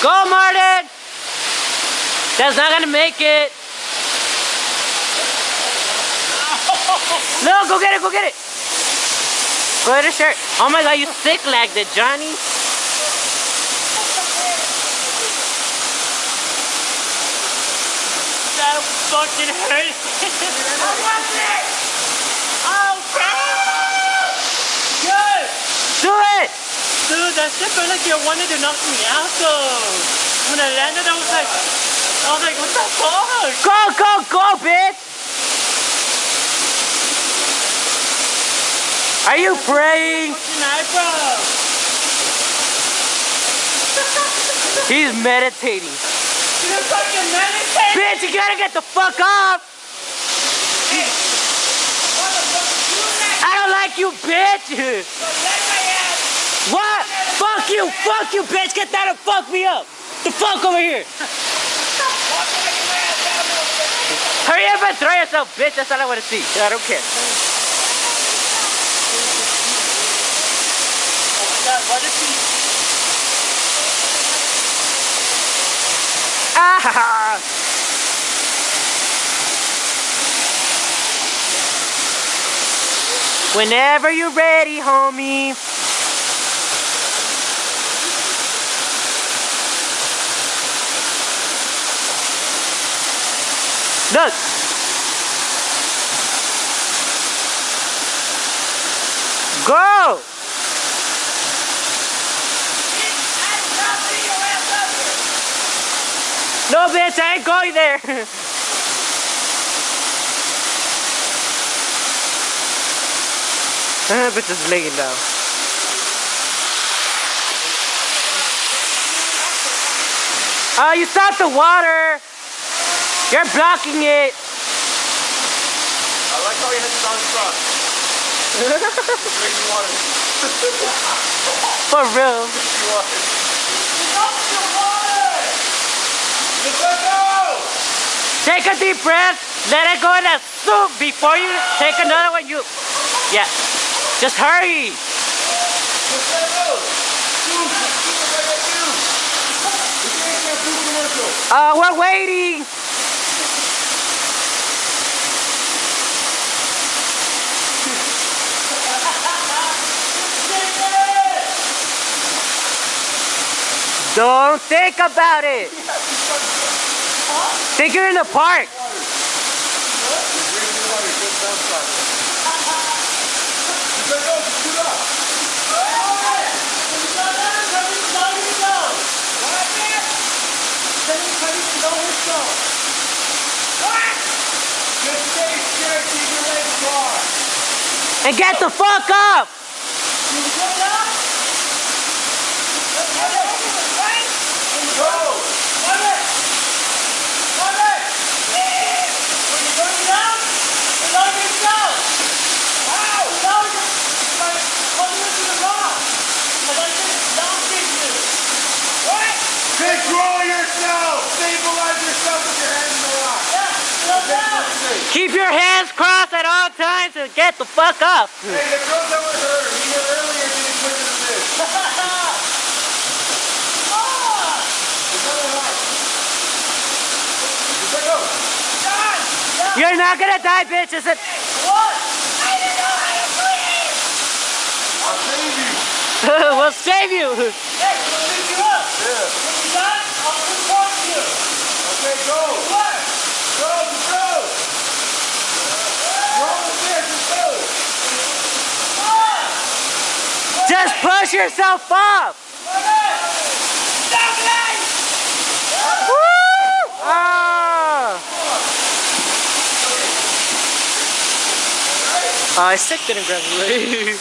Go, Martin! That's not gonna make it. No, go get it, go get it. Go get a shirt. Oh my god, you thick-legged it, Johnny. That fucking hurts. Okay. Good. Do it. Dude, that shit felt like you wanted to knock me out though. When I landed, I was like, what the fuck? Go, go, go, bitch. Are you praying? He's meditating. You're fucking meditating? Bitch, you gotta get the fuck off! Hey, what the fuck are you doing? I don't like you, bitch! What? Fuck you, bitch! Get down and fuck me up! The fuck over here! Hurry up and throw yourself, bitch! That's all I want to see. I don't care. What is he? Ah! Whenever you're ready, homie. Look. Go. No, bitch, I ain't going there. Bitch is laying down. Oh, you stopped the water. You're blocking it. I like how you had to down front. Drinking water. For real. Drinking water. Take a deep breath, let it go in that soup before you take another one. Yeah, just hurry. We're waiting. Don't think about it. Think you're in the park. And get the fuck up. Control yourself! Stabilize yourself with your hands in the rock. Keep your hands crossed at all times and get the fuck up. Hey, the girl that was hurt, you earlier did it quicker than this. You're not gonna die, bitch. It's a... What? I didn't know how to breathe! I'll save you. We'll save you. Hey, we'll pick you up. Yeah. When you're done, I'll report you. Okay, go. What? Go, go. Roll the fish, let's go. Just push yourself up. Stop it! Woo! Ah. I stick didn't grab me.